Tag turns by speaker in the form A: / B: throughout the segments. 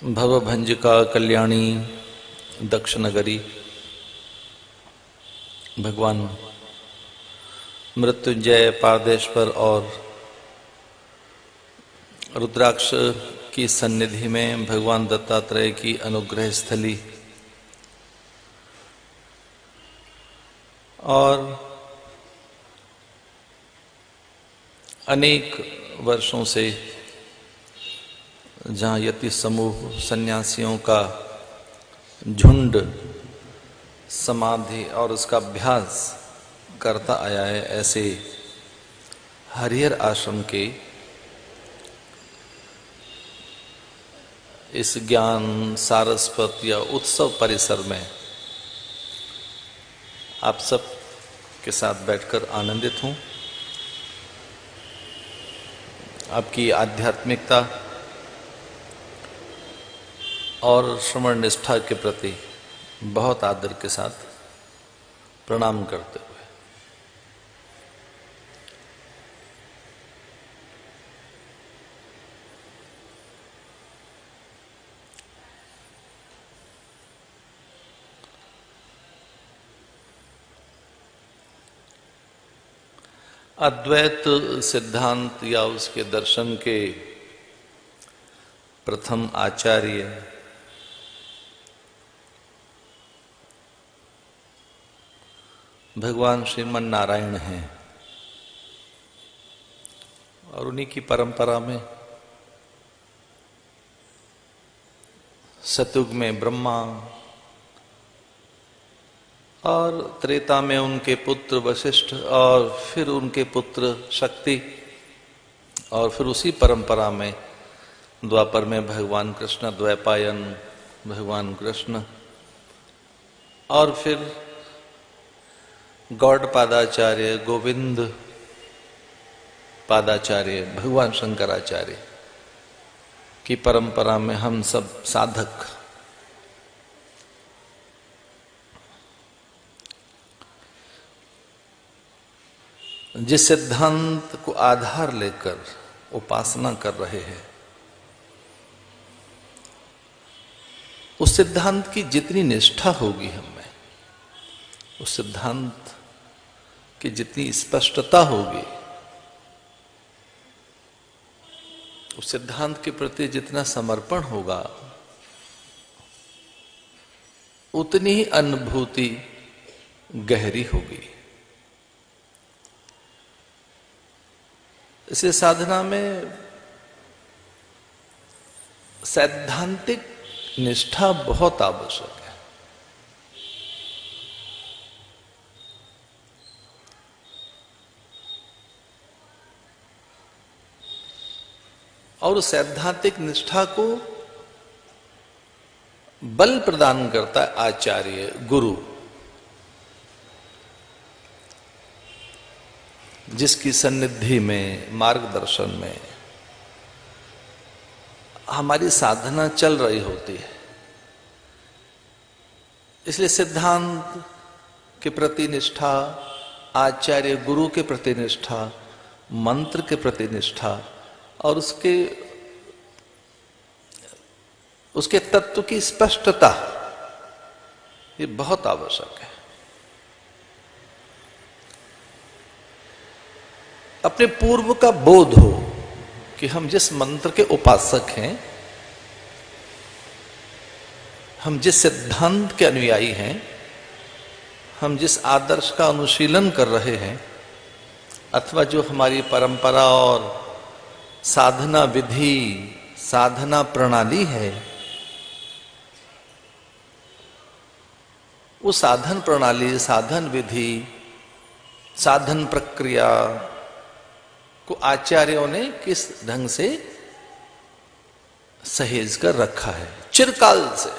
A: भवभंजिका कल्याणी दक्ष नगरी भगवान मृत्युंजय पारदेश्वर और रुद्राक्ष की सन्निधि में भगवान दत्तात्रेय की अनुग्रह स्थली और अनेक वर्षों से जहाँ यति समूह सन्यासियों का झुंड समाधि और उसका अभ्यास करता आया है, ऐसे हरिहर आश्रम के इस ज्ञान सारस्वत या उत्सव परिसर में आप सब के साथ बैठकर आनंदित हूँ। आपकी आध्यात्मिकता और श्रवण निष्ठा के प्रति बहुत आदर के साथ प्रणाम करते हुए अद्वैत सिद्धांत या उसके दर्शन के प्रथम आचार्य भगवान श्रीमन नारायण हैं और उन्हीं की परंपरा में सतयुग में ब्रह्मा और त्रेता में उनके पुत्र वशिष्ठ और फिर उनके पुत्र शक्ति और फिर उसी परंपरा में द्वापर में भगवान कृष्ण, द्वैपायन भगवान कृष्ण और फिर गौड़ पादाचार्य, गोविंद पादाचार्य, भगवान शंकराचार्य की परंपरा में हम सब साधक जिस सिद्धांत को आधार लेकर उपासना कर रहे हैं, उस सिद्धांत की जितनी निष्ठा होगी हमें, उस सिद्धांत की जितनी स्पष्टता होगी, उस सिद्धांत के प्रति जितना समर्पण होगा, उतनी ही अनुभूति गहरी होगी। इसे साधना में सैद्धांतिक निष्ठा बहुत आवश्यक है। और सैद्धांतिक निष्ठा को बल प्रदान करता है आचार्य, गुरु, जिसकी सन्निधि में, मार्गदर्शन में हमारी साधना चल रही होती है। इसलिए सिद्धांत के प्रति निष्ठा, आचार्य गुरु के प्रति निष्ठा, मंत्र के प्रति निष्ठा और उसके तत्व की स्पष्टता, ये बहुत आवश्यक है। अपने पूर्व का बोध हो कि हम जिस मंत्र के उपासक हैं, हम जिस सिद्धांत के अनुयायी हैं, हम जिस आदर्श का अनुशीलन कर रहे हैं, अथवा जो हमारी परंपरा और साधना विधि, साधना प्रणाली है, वो साधन प्रणाली, साधन विधि, साधन प्रक्रिया को आचार्यों ने किस ढंग से सहेज कर रखा है चिरकाल से।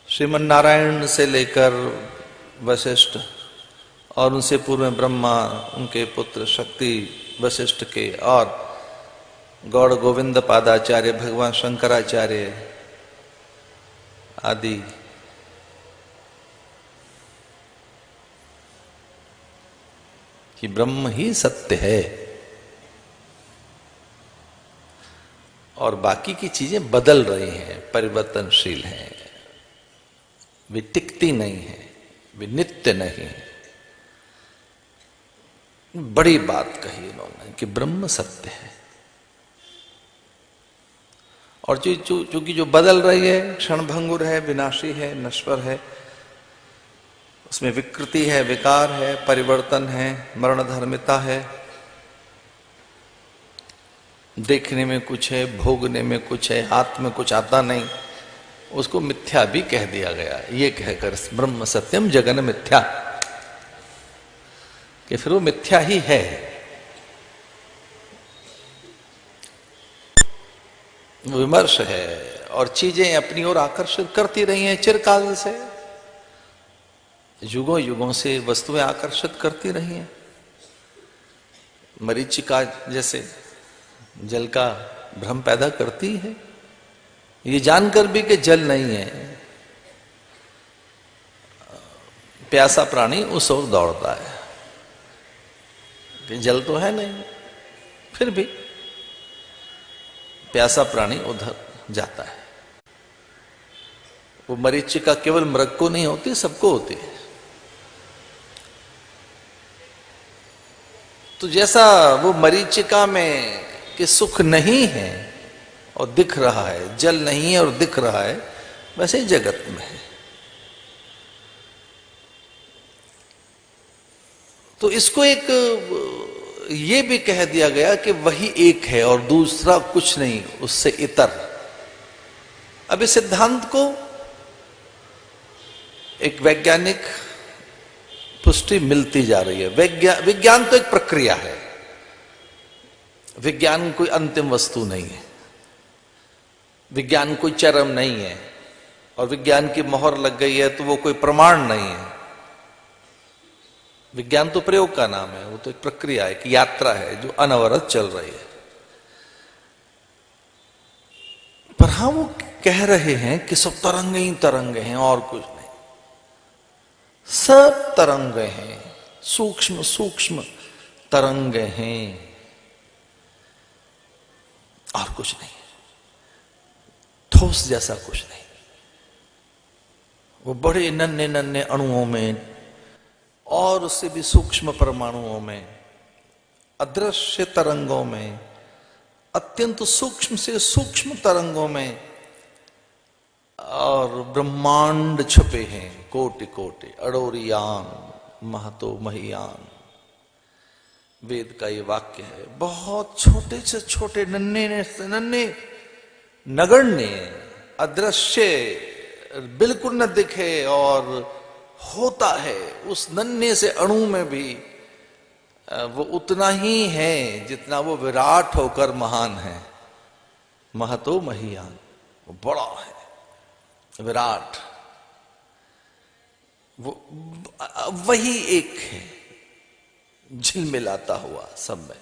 A: श्रीमन नारायण से लेकर वशिष्ठ और उनसे पूर्व में ब्रह्मा, उनके पुत्र शक्ति वशिष्ठ के और गौड़ गोविंद पादाचार्य, भगवान शंकराचार्य आदि कि ब्रह्म ही सत्य है, और बाकी की चीजें बदल रही हैं, परिवर्तनशील हैं, वे टिकती नहीं है, वे नित्य नहीं है। बड़ी बात कही इन्होंने कि ब्रह्म सत्य है, और चूंकि जो बदल रही है, क्षणभंगुर है, विनाशी है, नश्वर है, उसमें विकृति है, विकार है, परिवर्तन है, मरण धर्मिता है, देखने में कुछ है, भोगने में कुछ है, हाथ में कुछ आता नहीं, उसको मिथ्या भी कह दिया गया। ये कहकर ब्रह्म सत्यम जगन मिथ्या, कि फिर वो मिथ्या ही है। विमर्श है और चीजें अपनी ओर आकर्षित करती रही हैं चिरकाल से, युगों युगों से वस्तुएं आकर्षित करती रही हैं। मरीचिका जैसे जल का भ्रम पैदा करती है, ये जानकर भी कि जल नहीं है, प्यासा प्राणी उस ओर दौड़ता है कि जल तो है नहीं, फिर भी प्यासा प्राणी उधर जाता है। वो मरीचिका केवल मृग को नहीं होती, सबको होती है। तो जैसा वो मरीचिका में कि सुख नहीं है और दिख रहा है, जल नहीं है और दिख रहा है, वैसे ही जगत में है। तो इसको एक ये भी कह दिया गया कि वही एक है और दूसरा कुछ नहीं उससे इतर। अब इस सिद्धांत को एक वैज्ञानिक पुष्टि मिलती जा रही है। विज्ञान तो एक प्रक्रिया है, विज्ञान कोई अंतिम वस्तु नहीं है, विज्ञान कोई चरम नहीं है, और विज्ञान की मोहर लग गई है तो वो कोई प्रमाण नहीं है। विज्ञान तो प्रयोग का नाम है, वो तो एक प्रक्रिया है, एक यात्रा है जो अनवरत चल रही है। पर हम वो कह रहे हैं कि सब तरंगे ही तरंगे हैं और कुछ नहीं। सब तरंगे हैं, सूक्ष्म सूक्ष्म तरंगे हैं और कुछ नहीं, ठोस जैसा कुछ नहीं। वो बड़े नन्हे नन्हे अणुओं में और उससे भी सूक्ष्म परमाणुओं में, अदृश्य तरंगों में, अत्यंत सूक्ष्म से सूक्ष्म तरंगों में, और ब्रह्मांड छुपे हैं कोटि कोटि, अड़ोरियान महतो महियान। वेद का ये वाक्य है। बहुत छोटे से छोटे, नन्हे से नन्हे, नगण्य, अदृश्य, बिल्कुल न दिखे और होता है, उस नन्हे से अणु में भी वो उतना ही है जितना वो विराट होकर महान है। महतो महियान, वो बड़ा है, विराट, वो वही एक है, झिलमिलाता हुआ सब में।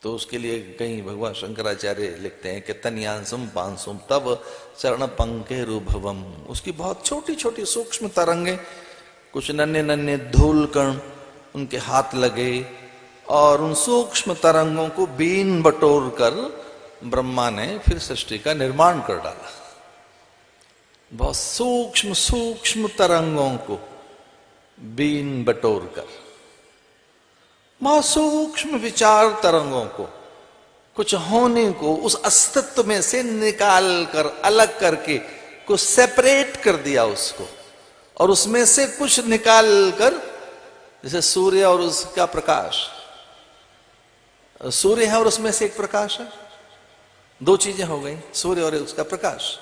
A: तो उसके लिए कहीं भगवान शंकराचार्य लिखते हैं कि तन्यांसुम पांसुम तब चरण पंके रूभवम। उसकी बहुत छोटी छोटी सूक्ष्म तरंगे, कुछ नन्हे नन्हे धूल कण उनके हाथ लगे और उन सूक्ष्म तरंगों को बीन बटोर कर ब्रह्मा ने फिर सृष्टि का निर्माण कर डाला। बहुत सूक्ष्म सूक्ष्म तरंगों को बीन बटोर कर, बहुत सूक्ष्म विचार तरंगों को, कुछ होने को उस अस्तित्व में से निकाल कर, अलग करके, कुछ सेपरेट कर दिया उसको, और उसमें से कुछ निकाल कर, जैसे सूर्य और उसका प्रकाश, सूर्य है और उसमें से एक प्रकाश है, दो चीजें हो गई, सूर्य और उसका प्रकाश।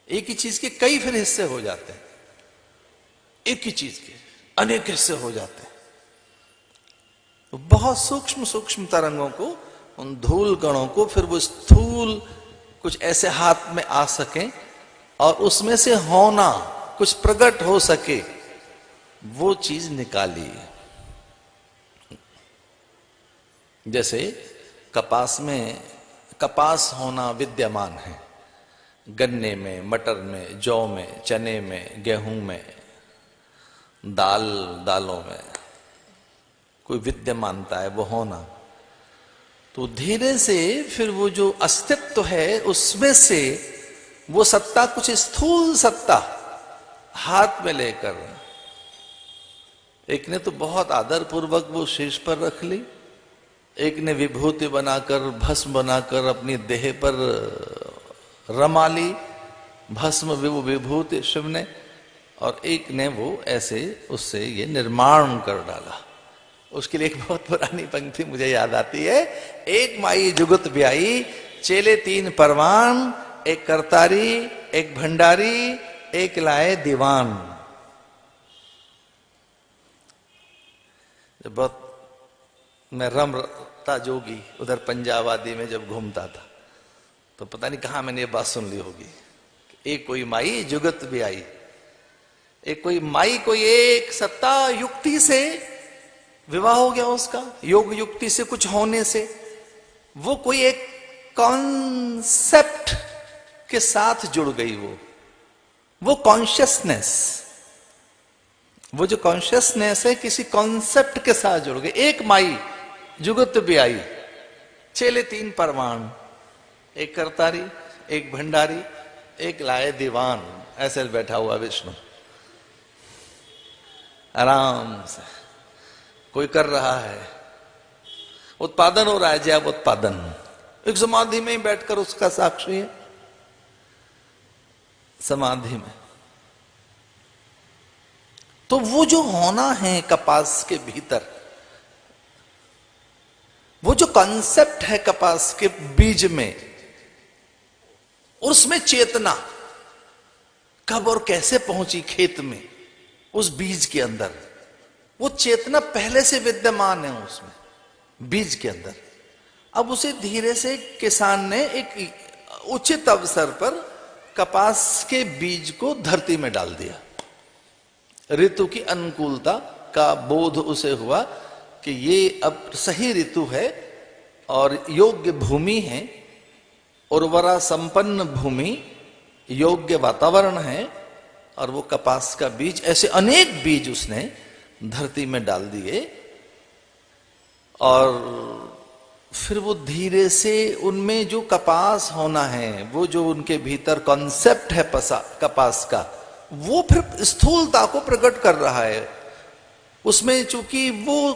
A: एक ही चीज के कई फिर हिस्से हो जाते हैं, एक ही चीज के अनेक हिस्से हो जाते हैं। तो बहुत सूक्ष्म सूक्ष्म तरंगों को, उन धूल कणों को फिर वो स्थूल कुछ ऐसे हाथ में आ सके और उसमें से होना कुछ प्रकट हो सके, वो चीज निकाली। जैसे कपास में, कपास होना विद्यमान है, गन्ने में, मटर में, जौ में, चने में, गेहूं में, दालों में, कोई विद्यमानता है, वो होना। तो धीरे से फिर वो जो अस्तित्व है उसमें से वो सत्ता, कुछ स्थूल सत्ता हाथ में लेकर, एक ने तो बहुत आदर पूर्वक वो शीश पर रख ली, एक ने विभूति बनाकर, भस्म बनाकर अपनी देह पर रमा ली, भस्म वो विभूति शिव ने, और एक ने वो ऐसे उससे ये निर्माण कर डाला। उसके लिए एक बहुत पुरानी पंक्ति मुझे याद आती है, एक माई जुगत ब्याई, चेले तीन परवान, एक करतारी, एक भंडारी, एक लाए दीवान। जब बहुत मैं रमता जोगी उधर पंजाब आदि में जब घूमता था, तो पता नहीं कहां मैंने ये बात सुन ली होगी, एक कोई माई जुगत भी आई, एक कोई माई, कोई एक सत्ता युक्ति से विवाह हो गया उसका, योग युक्ति से कुछ होने से, वो कोई एक कॉन्सेप्ट के साथ जुड़ गई, वो कॉन्शियसनेस, वो जो कॉन्शियसनेस है किसी कॉन्सेप्ट के साथ जुड़ गई। एक माई जुगत भी आई, चेले तीन परवान, एक करतारी, एक भंडारी, एक लाए दीवान। ऐसे बैठा हुआ विष्णु आराम से, कोई कर रहा है, उत्पादन हो रहा है, जैव उत्पादन, एक समाधि में ही बैठकर उसका साक्षी है, समाधि में। तो वो जो होना है कपास के भीतर, वो जो कॉन्सेप्ट है कपास के बीज में, उसमें चेतना कब और कैसे पहुंची खेत में, उस बीज के अंदर वो चेतना पहले से विद्यमान है उसमें, बीज के अंदर। अब उसे धीरे से किसान ने एक उचित अवसर पर कपास के बीज को धरती में डाल दिया। ऋतु की अनुकूलता का बोध उसे हुआ कि ये अब सही ऋतु है और योग्य भूमि है, उर्वरा संपन्न भूमि, योग्य वातावरण है, और वो कपास का बीज, ऐसे अनेक बीज उसने धरती में डाल दिए। और फिर वो धीरे से उनमें जो कपास होना है, वो जो उनके भीतर कॉन्सेप्ट है कपास का, वो फिर स्थूलता को प्रकट कर रहा है। उसमें चूंकि वो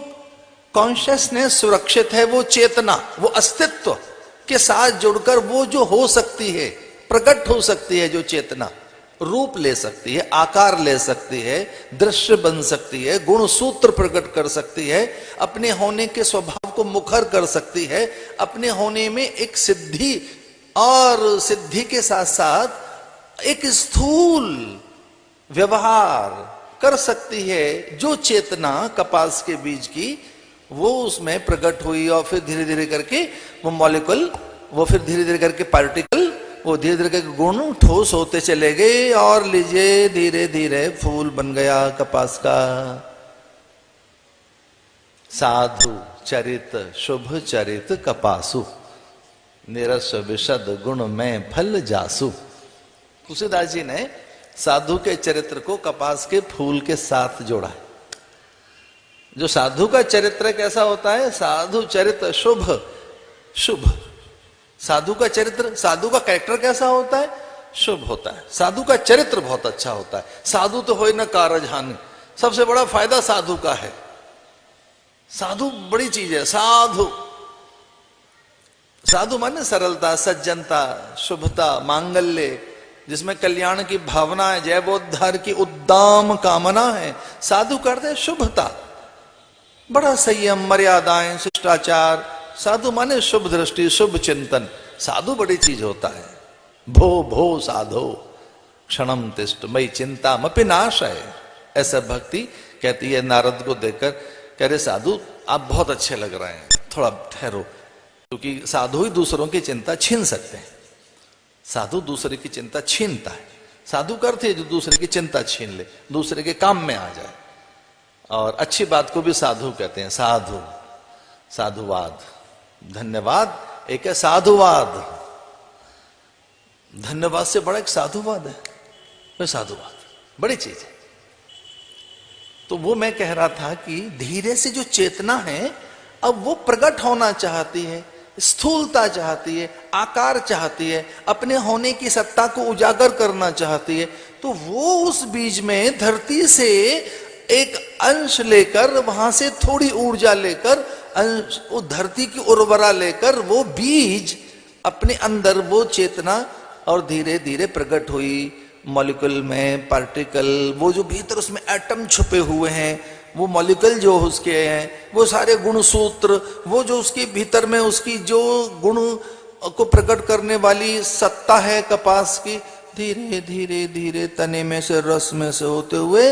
A: कॉन्शियसनेस सुरक्षित है, वो चेतना, वो अस्तित्व के साथ जुड़कर वो जो हो सकती है, प्रकट हो सकती है, जो चेतना रूप ले सकती है, आकार ले सकती है, दृश्य बन सकती है, गुण सूत्र प्रकट कर सकती है, अपने होने के स्वभाव को मुखर कर सकती है, अपने होने में एक सिद्धि, और सिद्धि के साथ साथ एक स्थूल व्यवहार कर सकती है। जो चेतना कपास के बीज की, वो उसमें प्रकट हुई, और फिर धीरे धीरे करके वो मॉलिक्यूल, वो फिर धीरे धीरे करके पार्टिकल, वो धीरे धीरे करके गुण ठोस होते चले गए, और लीजिए धीरे धीरे फूल बन गया कपास का। साधु चरित शुभ चरित कपासु, निरस विशद गुण में फल जासु। तुलसीदास जी ने साधु के चरित्र को कपास के फूल के साथ जोड़ा है। जो साधु का चरित्र कैसा होता है? साधु चरित्र शुभ, शुभ। साधु का चरित्र, साधु का कैरेक्टर कैसा होता है? शुभ होता है। साधु का चरित्र बहुत अच्छा होता है। साधु तो होए न कारज हानि, सबसे बड़ा फायदा साधु का है। साधु बड़ी चीज है। साधु, साधु माने सरलता, सज्जनता, शुभता, मांगल्य, जिसमें कल्याण की भावना है, जैवोद्धार की उद्दाम कामना है। साधु करते शुभता, बड़ा संयम, मर्यादाएं, शिष्टाचार। साधु माने शुभ दृष्टि, शुभ चिंतन। साधु बड़ी चीज होता है। भो भो साधो क्षणम तिष्ठ मई चिंता मपि नाश है, ऐसा भक्ति कहती है नारद को देखकर। कह रहे साधु आप बहुत अच्छे लग रहे हैं, थोड़ा ठहरो, क्योंकि साधु ही दूसरों की चिंता छीन सकते हैं। साधु दूसरे की चिंता छीनता है। साधु करते हैं जो दूसरे की चिंता छीन ले, दूसरे के काम में आ जाए। और अच्छी बात को भी साधु कहते हैं। साधु, साधुवाद, धन्यवाद एक है साधुवाद। धन्यवाद से बड़ा एक साधुवाद है। वह साधुवाद बड़ी चीज है। तो वो मैं कह रहा था कि धीरे से जो चेतना है अब वो प्रकट होना चाहती है, स्थूलता चाहती है, आकार चाहती है, अपने होने की सत्ता को उजागर करना चाहती है। तो वो उस बीज में धरती से एक अंश लेकर, वहां से थोड़ी ऊर्जा लेकर, अंश वो धरती की उर्वरा लेकर वो बीज अपने अंदर वो चेतना और धीरे धीरे प्रकट हुई। मॉलिक्यूल में पार्टिकल, वो जो भीतर उसमें एटम छुपे हुए हैं, वो मॉलिक्यूल जो उसके हैं, वो सारे गुण सूत्र, वो जो उसके भीतर में उसकी जो गुण को प्रकट करने वाली सत्ता है कपास की, धीरे धीरे धीरे तने में से रस में से होते हुए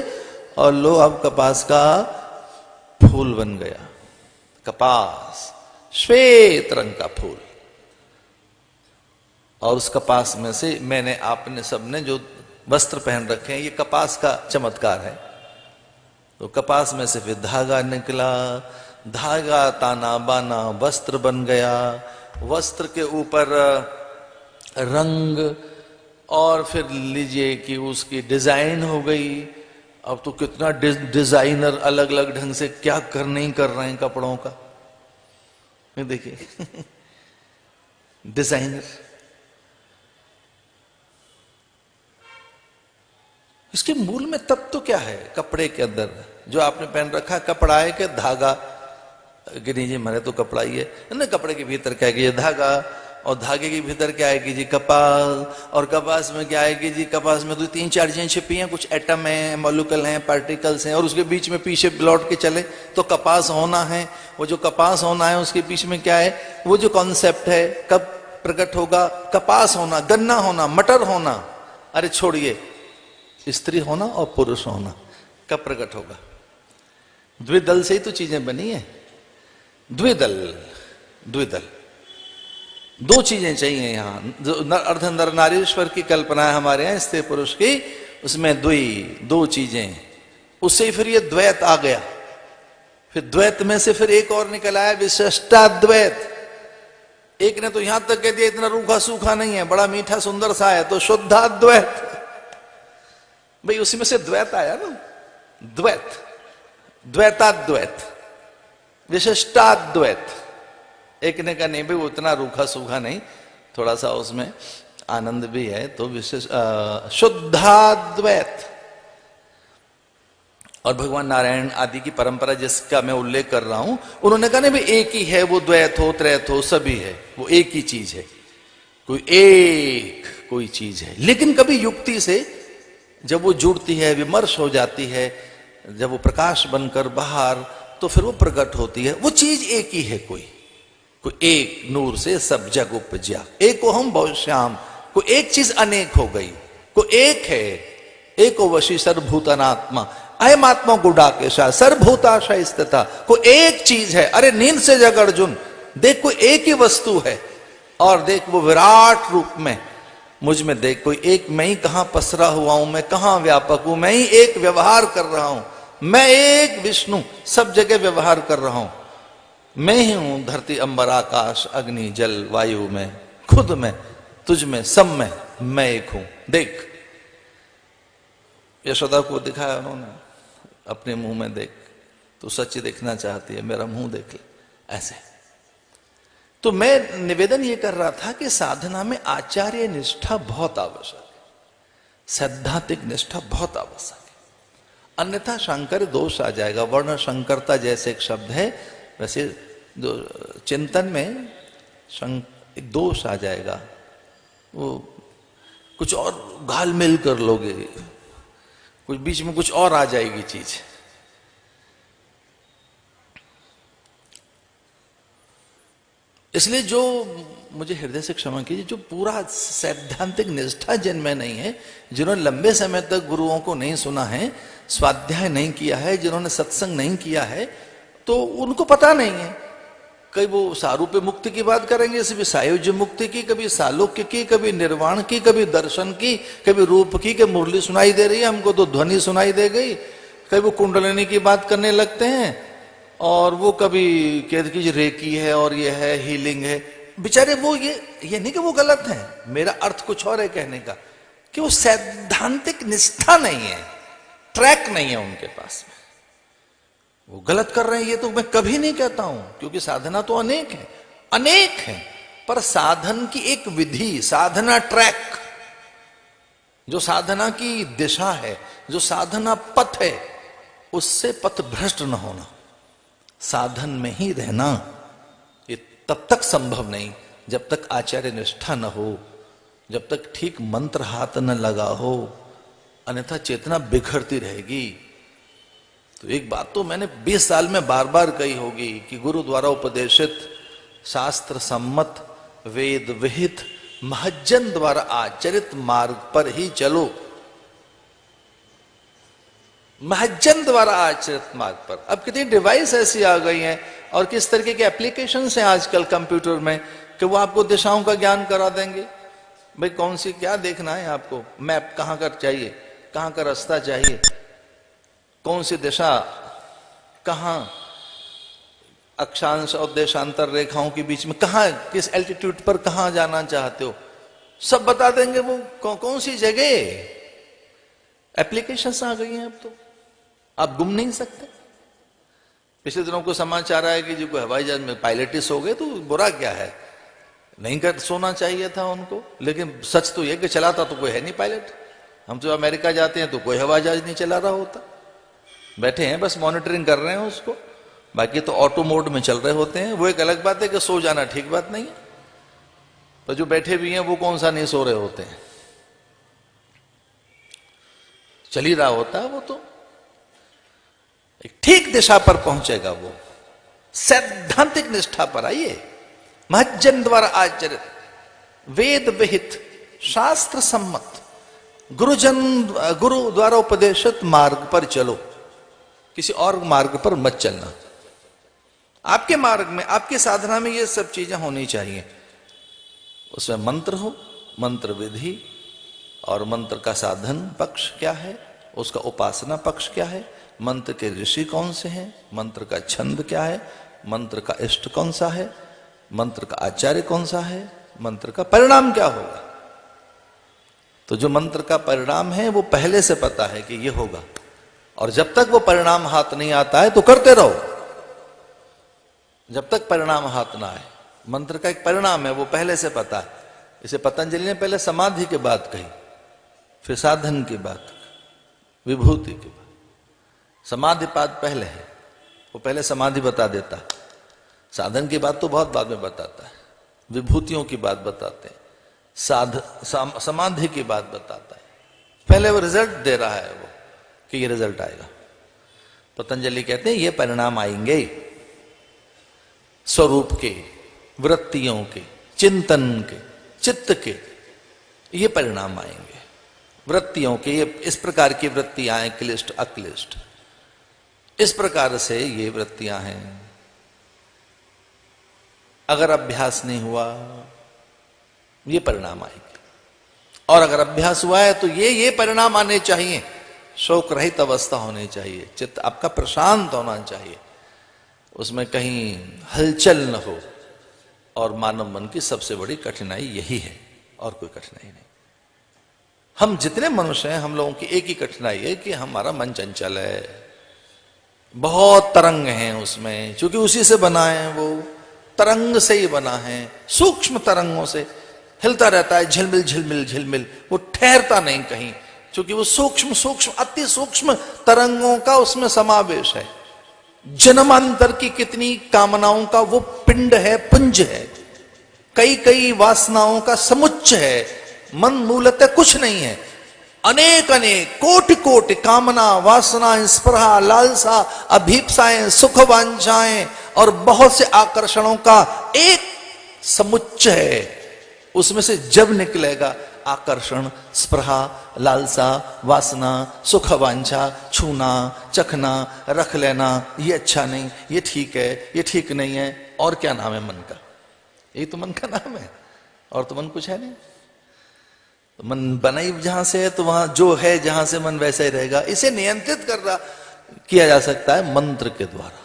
A: और लो अब कपास का फूल बन गया। कपास श्वेत रंग का फूल। और उस कपास में से मैंने, आपने सबने जो वस्त्र पहन रखे हैं, ये कपास का चमत्कार है। तो कपास में से फिर धागा निकला, धागा ताना बाना वस्त्र बन गया, वस्त्र के ऊपर रंग, और फिर लीजिए कि उसकी डिजाइन हो गई। अब तो कितना डिजाइनर अलग अलग ढंग से क्या नहीं कर रहे हैं कपड़ों का, देखिए डिजाइनर। इसके मूल में तत्व तो क्या है? कपड़े के अंदर जो आपने पहन रखा है कपड़ा है कि धागा? गिरी जी मरे तो कपड़ा ही है ना। कपड़े के भीतर क्या है कि ये धागा, और धागे के भीतर क्या है कि जी कपास, और कपास में क्या है कि जी कपास में तो 3-4 चीजें छिपी हैं, कुछ एटम है, मॉलिक्यूल हैं, पार्टिकल्स हैं, और उसके बीच में पीछे लौट के चले तो कपास होना है। वो जो कपास होना है उसके बीच में क्या है? वो जो कॉन्सेप्ट है कब प्रकट होगा? कपास होना, गन्ना होना, मटर होना, अरे छोड़िए, स्त्री होना और पुरुष होना कब प्रकट होगा? द्विदल से ही तो चीजें बनी है। द्विदल, द्विदल, दो चीजें चाहिए यहां। जो अर्ध नर नारीश्वर की कल्पना है हमारे यहां स्त्री पुरुष की, उसमें दो चीजें, उससे फिर ये द्वैत आ गया। फिर द्वैत में से फिर एक और निकल आया, विशिष्टाद्वैत। एक ने तो यहां तक कह दिया इतना रूखा सूखा नहीं है, बड़ा मीठा सुंदर सा है, तो शुद्धाद्वैत। भाई उसी में से द्वैत आया ना, द्वैत, द्वैताद्वैत, विशिष्टाद्वैत। एक ने कहा नहीं भाई उतना रूखा सूखा नहीं, थोड़ा सा उसमें आनंद भी है, तो विशेष शुद्धाद्वैत। और भगवान नारायण आदि की परंपरा जिसका मैं उल्लेख कर रहा हूं, उन्होंने कहा नहीं भाई एक ही है, वो द्वैत हो त्रैत हो सभी है, वो एक ही चीज है, कोई चीज है। लेकिन कभी युक्ति से जब वो जुड़ती है, विमर्श हो जाती है, जब वो प्रकाश बनकर बाहर, तो फिर वो प्रकट होती है। वो चीज एक ही है, कोई एक नूर से सब जग उपजा, एक को हम बहुत श्याम, को एक चीज अनेक हो गई, को एक है, एको वशी सर्वभूतात्मा, अयम आत्मा गुडाकेशा सर्वभूताशय स्थिता, को एक चीज है। अरे नींद से जग अर्जुन, देख कोई एक ही वस्तु है, और देख वो विराट रूप में मुझ में देख, कोई एक मैं ही कहां पसरा हुआ हूं, मैं कहां व्यापक हूं, मैं ही एक व्यवहार कर रहा हूं, मैं एक विष्णु सब जगह व्यवहार कर रहा हूं, मैं ही हूं धरती अंबर आकाश अग्नि जल वायु में, खुद में, तुझ में, सब में मैं एक हूं। देख, यशोदा को दिखाया उन्होंने अपने मुंह में, देख तू सच देखना चाहती है, मेरा मुंह देख ले, ऐसे। तो मैं निवेदन ये कर रहा था कि साधना में आचार्य निष्ठा बहुत आवश्यक है, सैद्धांतिक निष्ठा बहुत आवश्यक है, अन्यथा शंकर दोष आ जाएगा। वर्ण शंकरता जैसे एक शब्द है, वैसे चिंतन में एक दोष आ जाएगा, वो कुछ और घाल मिल कर लोगे, कुछ बीच में कुछ और आ जाएगी चीज। इसलिए जो मुझे हृदय से क्षमा कीजिए, जो पूरा सैद्धांतिक निष्ठा जिनमें नहीं है, जिन्होंने लंबे समय तक गुरुओं को नहीं सुना है, स्वाध्याय नहीं किया है, जिन्होंने सत्संग नहीं किया है, तो उनको पता नहीं है। कई वो सारूप्य मुक्ति की बात करेंगे, कभी सायुज्य मुक्ति की, कभी सालोक्य की, कभी निर्वाण की, कभी दर्शन की, कभी रूप की, कि मुरली सुनाई दे रही है हमको तो ध्वनि सुनाई दे गई, कभी वो कुंडलिनी की बात करने लगते हैं, और वो कभी कहते कि रेकी है और ये है हीलिंग है। बेचारे वो ये नहीं कि वो गलत है, मेरा अर्थ कुछ और है कहने का, कि वो सैद्धांतिक निष्ठा नहीं है, ट्रैक नहीं है उनके पास में। वो गलत कर रहे हैं ये तो मैं कभी नहीं कहता हूं, क्योंकि साधना तो अनेक है, पर साधन की एक विधि, साधना ट्रैक, जो साधना की दिशा है, जो साधना पथ है, उससे पथ भ्रष्ट न होना, साधन में ही रहना, ये तब तक संभव नहीं जब तक आचार्य निष्ठा न हो, जब तक ठीक मंत्र हाथ न लगा हो, अन्यथा चेतना बिखरती रहेगी। तो एक बात तो मैंने 20 साल में बार बार कही होगी कि गुरु द्वारा उपदेशित, शास्त्र सम्मत, वेद विहित, महज्जन द्वारा आचरित मार्ग पर ही चलो, महज्जन द्वारा आचरित मार्ग पर। अब कितनी डिवाइस ऐसी आ गई हैं और किस तरीके के एप्लीकेशंस हैं आजकल कंप्यूटर में कि वो आपको दिशाओं का ज्ञान करा देंगे। भाई कौन सी क्या देखना है आपको, मैप कहां का चाहिए, कहां का रास्ता चाहिए, कौन सी दिशा, कहां अक्षांश और देशांतर रेखाओं के बीच में कहां, किस एल्टीट्यूड पर कहां जाना चाहते हो, सब बता देंगे वो कौन सी जगह। एप्लीकेशंस आ गई हैं अब तो, आप गुम नहीं सकते। पिछले दिनों को समाचार आया कि जो कोई हवाई जहाज में पायलट ही सो गए, तो बुरा क्या है, नहीं कर सोना चाहिए था उनको, लेकिन सच तो यह कि चलाता तो कोई है नहीं पायलट। हम तो अमेरिका जाते हैं तो कोई हवाई जहाज नहीं चला रहा होता, बैठे हैं बस मॉनिटरिंग कर रहे हैं उसको, बाकी तो ऑटो मोड में चल रहे होते हैं। वो एक अलग बात है कि सो जाना ठीक बात नहीं है, पर जो बैठे भी हैं वो कौन सा नहीं सो रहे होते हैं, चल ही रहा होता है वो तो, एक ठीक दिशा पर पहुंचेगा वो, सैद्धांतिक निष्ठा पर। आइए, महज्जन द्वारा आचरित, वेद विहित, शास्त्र सम्मत, गुरु द्वारा उपदेशित मार्ग पर चलो, किसी और मार्ग पर मत चलना। आपके मार्ग में, आपकी साधना में ये सब चीजें होनी चाहिए। उसमें मंत्र हो, मंत्र विधि, और मंत्र का साधन पक्ष क्या है, उसका उपासना पक्ष क्या है, मंत्र के ऋषि कौन से हैं, मंत्र का छंद क्या है, मंत्र का इष्ट कौन सा है, मंत्र का आचार्य कौन सा है, मंत्र का परिणाम क्या होगा। तो जो मंत्र का परिणाम है वो पहले से पता है कि ये होगा, और जब तक वो परिणाम हाथ नहीं आता है तो करते रहो, जब तक परिणाम हाथ ना आए। मंत्र का एक परिणाम है वो पहले से पता है। इसे पतंजलि ने पहले समाधि के बात कही, फिर साधन की बात, विभूति की बात। समाधि पाद पहले है, वो पहले समाधि बता देता है, साधन की बात तो बहुत बाद में बताता है, विभूतियों की बात बताते हैं, समाधि की बात बताता है, पहले वो रिजल्ट दे रहा है वो कि ये रिजल्ट आएगा। पतंजलि कहते हैं ये परिणाम आएंगे, स्वरूप के, वृत्तियों के, चिंतन के, चित्त के, ये परिणाम आएंगे। वृत्तियों के, ये इस प्रकार की वृत्तियां हैं, क्लिष्ट अक्लिष्ट, इस प्रकार से ये वृत्तियां हैं। अगर अभ्यास नहीं हुआ ये परिणाम आएंगे, और अगर अभ्यास हुआ है तो ये परिणाम आने चाहिए। शोक रहित अवस्था होनी चाहिए, चित्त आपका प्रशांत होना चाहिए, उसमें कहीं हलचल न हो। और मानव मन की सबसे बड़ी कठिनाई यही है, और कोई कठिनाई नहीं। हम जितने मनुष्य हैं, हम लोगों की एक ही कठिनाई है कि हमारा मन चंचल है, बहुत तरंग हैं उसमें, क्योंकि उसी से बना है, वो तरंग से ही बना है, सूक्ष्म तरंगों से हिलता रहता है, झिलमिल झिलमिल झिलमिल, वो ठहरता नहीं कहीं, क्योंकि वो सूक्ष्म सूक्ष्म अति सूक्ष्म तरंगों का उसमें समावेश है। जन्मांतर की कितनी कामनाओं का वो पिंड है, पुंज है, कई कई वासनाओं का समुच्चय है। मन मूलतः कुछ नहीं है, अनेक अनेक कोटि कोटि कामना, वासना, स्पृहा, लालसा, अभीप्साएं, सुख वांछाएं और बहुत से आकर्षणों का एक समुच्चय है। उसमें से जब निकलेगा आकर्षण, स्पृहा, लालसा, वासना, सुख वांछा, छूना, चखना, रख लेना, ये अच्छा नहीं, ये ठीक है, ये ठीक नहीं है, और क्या नाम है मन का, यही तो मन का नाम है, और तो मन कुछ है नहीं। तो मन बना ही जहां से है, तो वहां जो है जहां से मन वैसा ही रहेगा। इसे नियंत्रित किया जा सकता है मंत्र के द्वारा,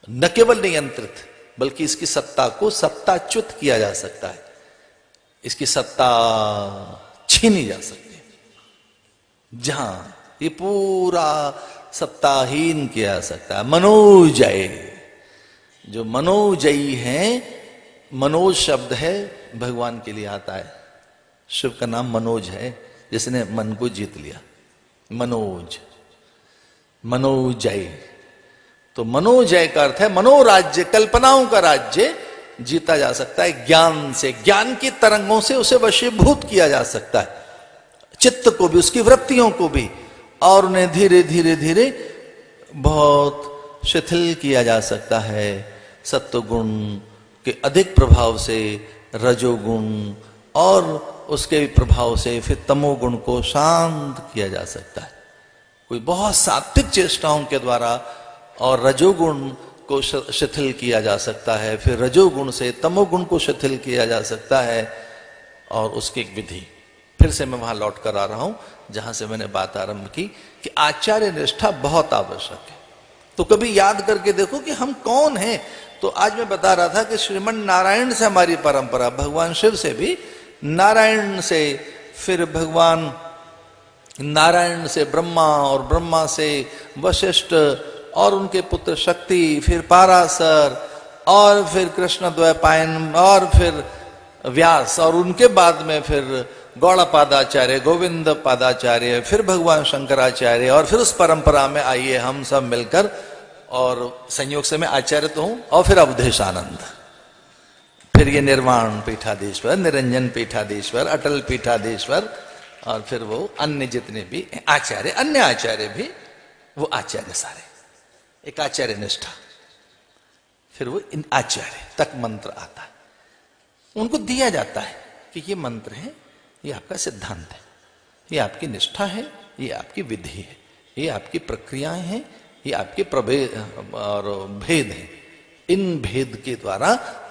A: न केवल नियंत्रित बल्कि इसकी सत्ता को सत्ताच्युत किया जा सकता है, इसकी सत्ता छीनी जा सकती है। जहां ये पूरा सत्ताहीन किया जा सकता है। मनोजय, जो मनोजयी हैं, मनोज शब्द है भगवान के लिए आता है। शिव का नाम मनोज है, जिसने मन को जीत लिया। मनोज, मनोजय। तो मनोजय का अर्थ है मनोराज्य, कल्पनाओं का राज्य जीता जा सकता है ज्ञान से। ज्ञान की तरंगों से उसे वशीभूत किया जा सकता है, चित्त को भी, उसकी वृत्तियों को भी, और उन्हें धीरे धीरे धीरे बहुत शिथिल किया जा सकता है। सत्वगुण के अधिक प्रभाव से रजोगुण, और उसके प्रभाव से फिर तमोगुण को शांत किया जा सकता है। कोई बहुत सात्विक चेष्टाओं के द्वारा और रजोगुण को शिथिल किया जा सकता है, फिर रजोगुण से तमोगुण को शिथिल किया जा सकता है। और उसकी एक विधि, फिर से मैं वहां लौट कर आ रहा हूं जहां से मैंने बात आरंभ की कि आचार्य निष्ठा बहुत आवश्यक है। तो कभी याद करके देखो कि हम कौन हैं। तो आज मैं बता रहा था कि श्रीमन नारायण से हमारी परंपरा, भगवान शिव से भी, नारायण से फिर भगवान नारायण से ब्रह्मा, और ब्रह्मा से वशिष्ठ और उनके पुत्र शक्ति, फिर पाराशर, और फिर कृष्ण द्वैपायन, और फिर व्यास, और उनके बाद में फिर गौड़पादाचार्य, गोविंद पादाचार्य, फिर भगवान शंकराचार्य, और फिर उस परंपरा में आइए हम सब मिलकर, और संयोग से मैं आचार्य तो हूं, और फिर अवधेशानंद, फिर ये निर्वाण पीठाधीश्वर, निरंजन पीठाधीश्वर, अटल पीठाधीश्वर, और फिर वो अन्य जितने भी आचार्य, अन्य आचार्य भी, वो आचार्य सारे, एक आचार्य निष्ठा। फिर वो इन आचार्य तक मंत्र आता है, उनको दिया जाता है कि ये मंत्र है, ये आपका सिद्धांत है, ये आपकी निष्ठा है, ये आपकी विधि है, ये आपकी प्रक्रियाएं हैं, ये आपके प्रभेद और भेद हैं। इन भेद के द्वारा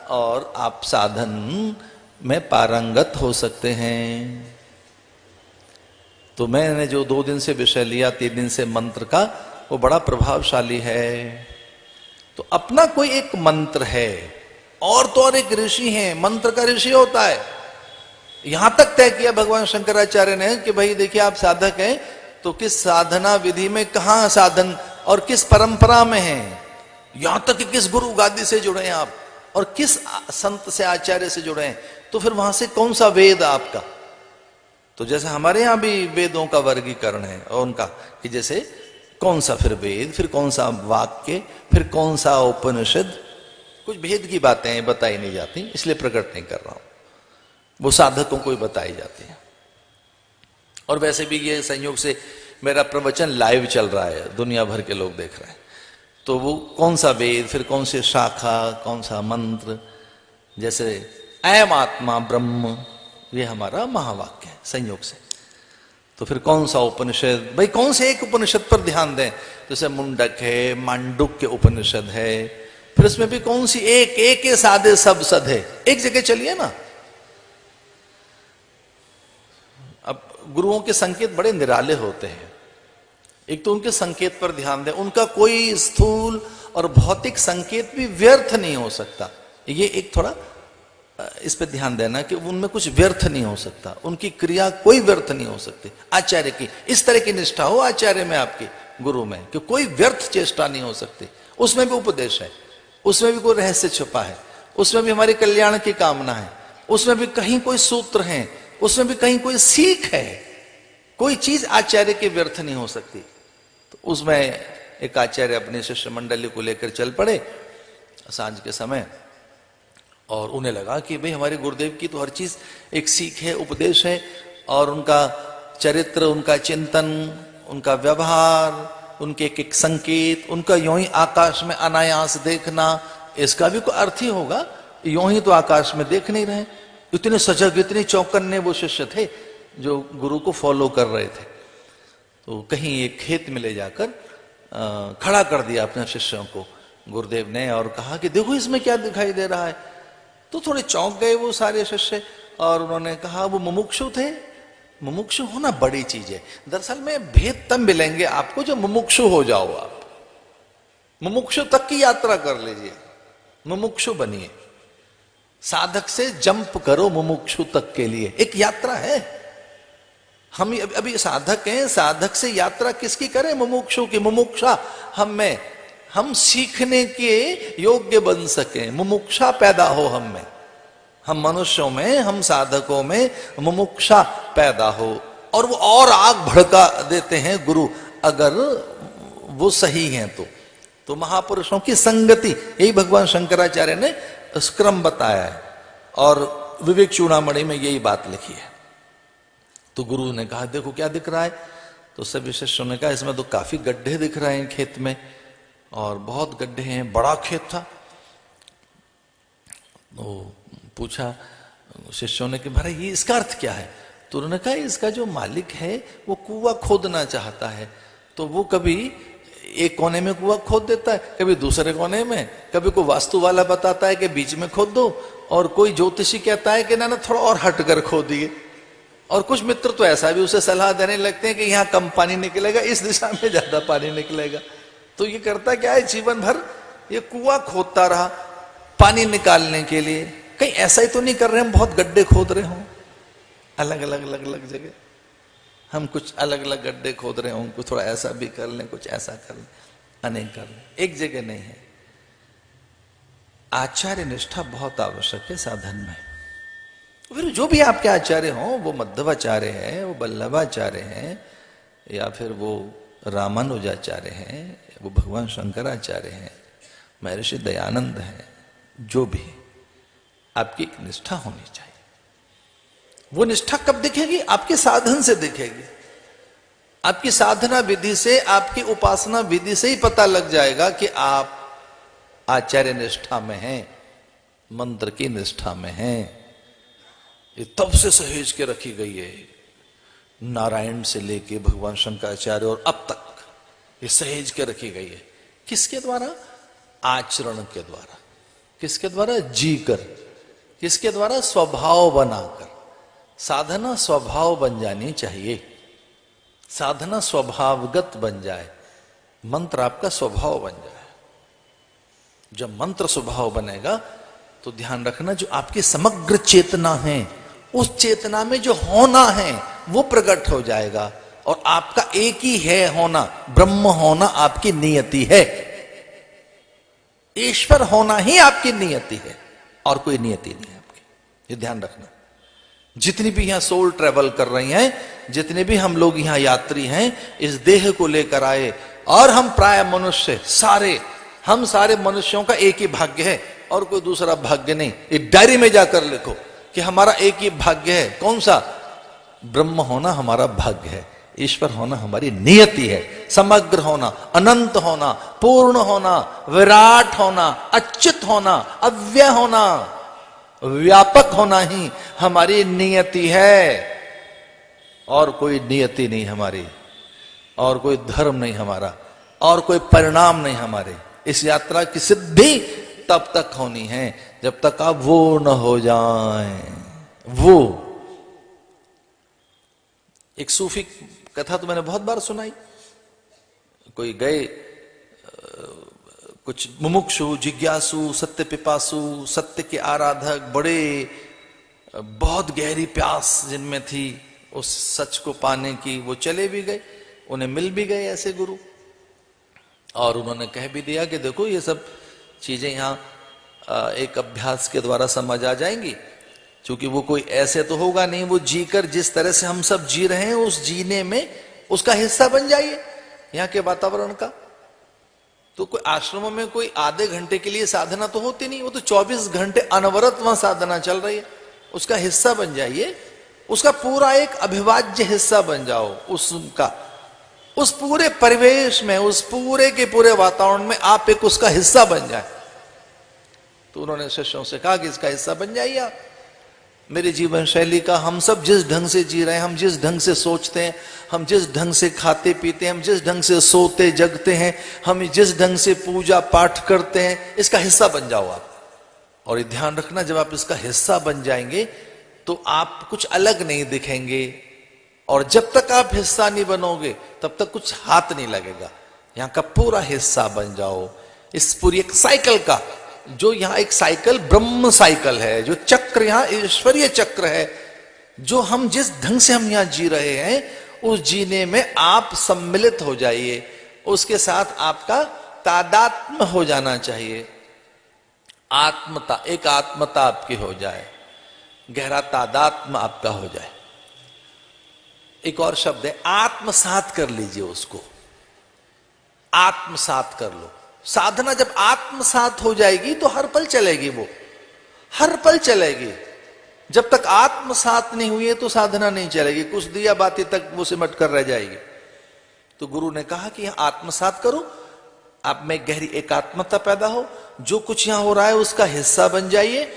A: और आप साधन में पारंगत हो सकते हैं। तो मैंने जो 2 दिन से विषय लिया, 3 दिन से मंत्र का, वो बड़ा प्रभावशाली है। तो अपना कोई एक मंत्र है, और तो और एक ऋषि है, मंत्र का ऋषि होता है। यहां तक तय किया भगवान शंकराचार्य ने कि भाई देखिए आप साधक हैं, तो किस साधना विधि में कहां साधन और किस परंपरा में हैं, यहां तक कि किस गुरु गादी से जुड़े हैं आप, और किस संत से, आचार्य से जुड़े हैं, तो फिर वहां से कौन सा वेद आपका। तो जैसे हमारे यहां भी वेदों का वर्गीकरण है, और उनका कि जैसे कौन सा फिर वेद, फिर कौन सा वाक्य, फिर कौन सा उपनिषद, कुछ भेद की बातें बताई नहीं जाती, इसलिए प्रकट नहीं कर रहा हूं, वो साधकों को ही बताई जाती है। और वैसे भी ये संयोग से मेरा प्रवचन लाइव चल रहा है, दुनिया भर के लोग देख रहे हैं, तो वो कौन सा वेद, फिर कौन सी शाखा, कौन सा मंत्र, जैसे अयम आत्मा ब्रह्म, ये हमारा महावाक्य है संयोग से। तो फिर कौन सा उपनिषद, भाई कौन से एक उपनिषद पर ध्यान दें, जैसे मुंडक है, मांडुक्य उपनिषद है, फिर उसमें भी कौन सी एक के साधे सब सद है, एक जगह चलिए ना। अब गुरुओं के संकेत बड़े निराले होते हैं। एक तो उनके संकेत पर ध्यान दें, उनका कोई स्थूल और भौतिक संकेत भी व्यर्थ नहीं हो सकता। ये एक थोड़ा इस पे ध्यान देना कि उनमें कुछ व्यर्थ नहीं हो सकता, उनकी क्रिया कोई व्यर्थ नहीं हो सकती। आचार्य की इस तरह की निष्ठा हो आचार्य में, आपके गुरु में, कि कोई व्यर्थ चेष्टा नहीं हो सकती। उसमें भी उपदेश है, उसमें भी कोई रहस्य छुपा है, उसमें भी हमारे कल्याण की कामना है, उसमें भी कहीं कोई सूत्र है, उसमें भी कहीं कोई सीख है। कोई चीज आचार्य की व्यर्थ नहीं हो सकती। तो उसमें एक आचार्य अपने शिष्य मंडली को लेकर चल पड़े सांझ के समय, और उन्हें लगा कि भाई हमारे गुरुदेव की तो हर चीज एक सीख है, उपदेश है, और उनका चरित्र, उनका चिंतन, उनका व्यवहार, उनके एक संकेत, उनका यूं ही आकाश में अनायास देखना, इसका भी कोई अर्थ ही होगा। यूं ही तो आकाश में देख नहीं रहे, इतने सजग, इतने चौकन्ने वो शिष्य थे जो गुरु को फॉलो कर रहे थे। तो कहीं एक खेत में ले जाकर खड़ा कर दिया अपने शिष्यों को गुरुदेव ने, और कहा कि देखो इसमें क्या दिखाई दे रहा है। तो थोड़े चौंक गए वो सारे शिष्य, और उन्होंने कहा वो मुमुक्षु थे। मुमुक्षु होना बड़ी चीज है। दरअसल में भेद तब मिलेंगे आपको जब मुमुक्षु हो जाओ। आप मुमुक्षु तक की यात्रा कर लीजिए, मुमुक्षु बनिए, साधक से जंप करो मुमुक्षु तक के लिए। एक यात्रा है, हम अभी साधक हैं, साधक से यात्रा किसकी करें? मुमुक्षु की। मुमुक्षा हम में, हम सीखने के योग्य बन सके, मुमुक्षा पैदा हो हम में, हम मनुष्यों में, हम साधकों में मुमुक्षा पैदा हो। और वो और आग भड़का देते हैं गुरु, अगर वो सही हैं तो महापुरुषों की संगति, यही भगवान शंकराचार्य ने क्रम बताया है और विवेक चूड़ामणि में यही बात लिखी है। तो गुरु ने कहा देखो क्या दिख रहा है? तो सभी शिष्यों ने कहा इसमें तो काफी गड्ढे दिख रहे हैं खेत में, और बहुत गड्ढे हैं, बड़ा खेत था। तो पूछा शिष्यों ने कि महाराज ये इसका अर्थ क्या है? तो उन्होंने कहा इसका जो मालिक है वो कुआं खोदना चाहता है, तो वो कभी एक कोने में कुआं खोद देता है, कभी दूसरे कोने में, कभी कोई वास्तु वाला बताता है कि बीच में खोद दो, और कोई ज्योतिषी कहता है कि ना थोड़ा और हटकर खोदिए। और कुछ मित्र तो ऐसा भी उसे सलाह देने लगते हैं कि यहाँ कम पानी निकलेगा, इस दिशा में ज्यादा पानी निकलेगा। तो ये करता क्या है? जीवन भर ये कुआं खोदता रहा पानी निकालने के लिए। कहीं ऐसा ही तो नहीं कर रहे हम बहुत गड्ढे खोद रहे हों अलग अलग जगह, हम कुछ अलग अलग गड्ढे खोद रहे हों, कुछ थोड़ा ऐसा भी कर लें, कुछ ऐसा कर लें, अनेक कर लें, एक जगह नहीं है। आचार्य निष्ठा बहुत आवश्यक है साधन में। फिर जो भी आपके आचार्य हों, वो मध्वाचार्य है, वो वल्लभाचार्य हैं, या फिर वो रामानुजाचार्य हैं, वो भगवान शंकराचार्य हैं, महर्षि दयानंद हैं, जो भी आपकी एक निष्ठा होनी चाहिए। वो निष्ठा कब दिखेगी? आपके साधन से दिखेगी। आपकी साधना विधि से, आपकी उपासना विधि से ही पता लग जाएगा कि आप आचार्य निष्ठा में हैं, मंत्र की निष्ठा में हैं। ये तब से सहेज के रखी गई है, नारायण से लेके भगवान शंकराचार्य और अब तक ये सहेज के रखी गई है। किसके द्वारा? आचरण के द्वारा। किसके द्वारा? जी कर। किसके द्वारा? स्वभाव बनाकर। साधना स्वभाव बन जानी चाहिए, साधना स्वभावगत बन जाए, मंत्र आपका स्वभाव बन जाए। जब मंत्र स्वभाव बनेगा तो ध्यान रखना, जो आपकी समग्र चेतना है, उस चेतना में जो होना है वो प्रकट हो जाएगा, और आपका एक ही है होना, ब्रह्म होना आपकी नियति है, ईश्वर होना ही आपकी नियति है, और कोई नियति नहीं है आपकी। ये ध्यान रखना। जितनी भी यहां सोल ट्रेवल कर रही हैं, जितने भी हम लोग यहां यात्री हैं, इस देह को लेकर आए, और हम प्राय मनुष्य सारे, हम सारे मनुष्यों का एक ही भाग्य है और कोई दूसरा भाग्य नहीं। एक डायरी में जाकर लिखो कि हमारा एक ही भाग्य है। कौन सा? ब्रह्म होना हमारा भाग्य है, ईश्वर होना हमारी नियति है, समग्र होना, अनंत होना, पूर्ण होना, विराट होना, अच्युत होना, अव्यय होना, व्यापक होना ही हमारी नियति है, और कोई नियति नहीं हमारी, और कोई धर्म नहीं हमारा, और कोई परिणाम नहीं हमारे। इस यात्रा की सिद्धि तब तक होनी है जब तक आप वो न हो जाएं। वो एक सूफी कथा तो मैंने बहुत बार सुनाई। कोई गए, कुछ मुमुक्षु, जिज्ञासु, सत्य पिपासु, सत्य के आराधक, बड़े बहुत गहरी प्यास जिनमें थी उस सच को पाने की, वो चले भी गए, उन्हें मिल भी गए ऐसे गुरु, और उन्होंने कह भी दिया कि देखो ये सब चीजें यहाँ एक अभ्यास के द्वारा समझ आ जाएंगी, क्योंकि वो कोई ऐसे तो होगा नहीं, वो जीकर जिस तरह से हम सब जी रहे हैं उस जीने में उसका हिस्सा बन जाइए यहाँ के वातावरण का। तो कोई आश्रमों में कोई आधे घंटे के लिए साधना तो होती नहीं, वो तो 24 घंटे अनवरत वहां साधना चल रही है। उसका हिस्सा बन जाइए, उसका पूरा एक अभिवाज्य हिस्सा बन जाओ, उसका उस पूरे परिवेश में, उस पूरे के पूरे वातावरण में आप एक उसका हिस्सा बन जाए। तो उन्होंने शिष्यों से कहा कि इसका हिस्सा बन जाइए आप। मेरी जीवन शैली का, हम सब जिस ढंग से जी रहे हैं, हम जिस ढंग से सोचते हैं, हम जिस ढंग से खाते पीते हैं, हम जिस ढंग से सोते जगते हैं, हम जिस ढंग से पूजा पाठ करते हैं, इसका हिस्सा बन जाओ आप। और ये ध्यान रखना, जब आप इसका हिस्सा बन जाएंगे तो आप कुछ अलग नहीं दिखेंगे, और जब तक आप हिस्सा नहीं बनोगे तब तक कुछ हाथ नहीं लगेगा। यहाँ का पूरा हिस्सा बन जाओ, इस पूरी एक साइकिल का, जो यहाँ एक साइकिल ब्रह्म साइकिल है, जो चक्र यहाँ ईश्वरीय चक्र है, जो हम जिस ढंग से हम यहां जी रहे हैं उस जीने में आप सम्मिलित हो जाइए, उसके साथ आपका तादात्म्य हो जाना चाहिए, आत्मता, एक आत्मता आपकी हो जाए, गहरा तादात्म्य आपका हो जाए। एक और शब्द है आत्मसात कर लीजिए उसको, आत्मसात कर लो। साधना जब आत्मसात हो जाएगी तो हर पल चलेगी, वो हर पल चलेगी। जब तक आत्मसात नहीं हुई है तो साधना नहीं चलेगी, कुछ दिया बाती तक वो सिमट कर रह जाएगी। तो गुरु ने कहा कि आत्मसात करो, आप में गहरी एकात्मता पैदा हो, जो कुछ यहां हो रहा है उसका हिस्सा बन जाइए,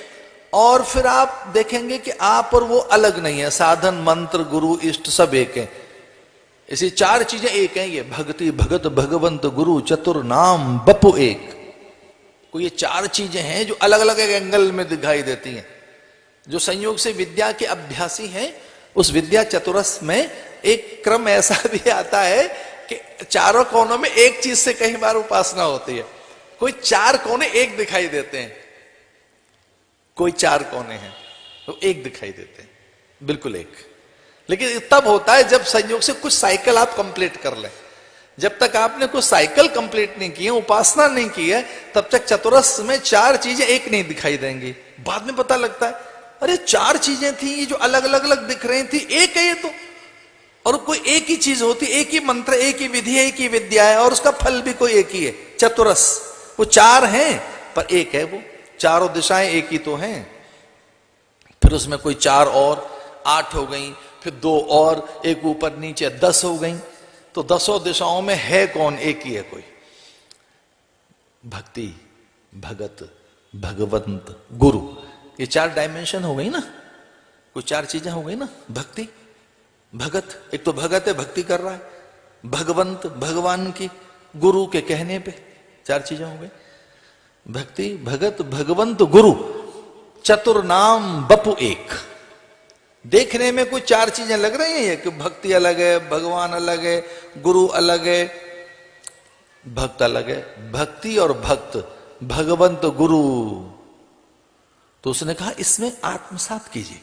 A: और फिर आप देखेंगे कि आप और वो अलग नहीं है। साधन, मंत्र, गुरु, इष्ट सब एक है। इसी चार चीजें एक हैं, ये भक्ति, भगत, भगवंत, गुरु, चतुर, नाम, बपु एक। को ये चार चीजें हैं जो अलग अलग एक एंगल में दिखाई देती हैं। जो संयोग से विद्या के अभ्यासी हैं, उस विद्या चतुरस में एक क्रम ऐसा भी आता है कि चारों कोनों में एक चीज से कई बार उपासना होती है। कोई चार कोने एक दिखाई देते हैं, कोई चार कोने हैं तो एक दिखाई देते हैं, बिल्कुल एक। लेकिन तब होता है जब संयोग से कुछ साइकिल आप कंप्लीट कर लें। जब तक आपने कुछ साइकिल कंप्लीट नहीं की है, उपासना नहीं की है, तब तक चतुरस में चार चीजें एक नहीं दिखाई देंगी। बाद में पता लगता है अरे चार चीजें थी ये जो अलग अलग अलग दिख रही थी, एक है ये तो। और कोई एक ही चीज होती, एक ही मंत्र, एक ही विधि, एक ही विद्या है, और उसका फल भी कोई एक ही है, चतुरस। वो चार हैं पर एक है वो, चारों दिशाएं एक ही तो हैं। फिर उसमें कोई चार और, 8 हो गई, फिर 2 और, एक ऊपर नीचे 10 हो गई। तो 10 दिशाओं में है कौन? एक ही है कोई। भक्ति, भगत, भगवंत, गुरु, ये 4 डायमेंशन हो गई ना, कुछ 4 चीजें हो गई ना। भक्ति, भगत, एक तो भगत है, भक्ति कर रहा है, भगवंत, भगवान की, गुरु के कहने पे 4 चीजें हो गई। भक्ति, भगत, भगवंत, गुरु, चतुर, नाम, बपु एक। देखने में कुछ 4 चीजें लग रही हैं कि भक्ति अलग है, भगवान अलग है, गुरु अलग है, भक्त अलग है। भक्ति और भक्त, भगवंत, गुरु। तो उसने कहा इसमें आत्मसात कीजिए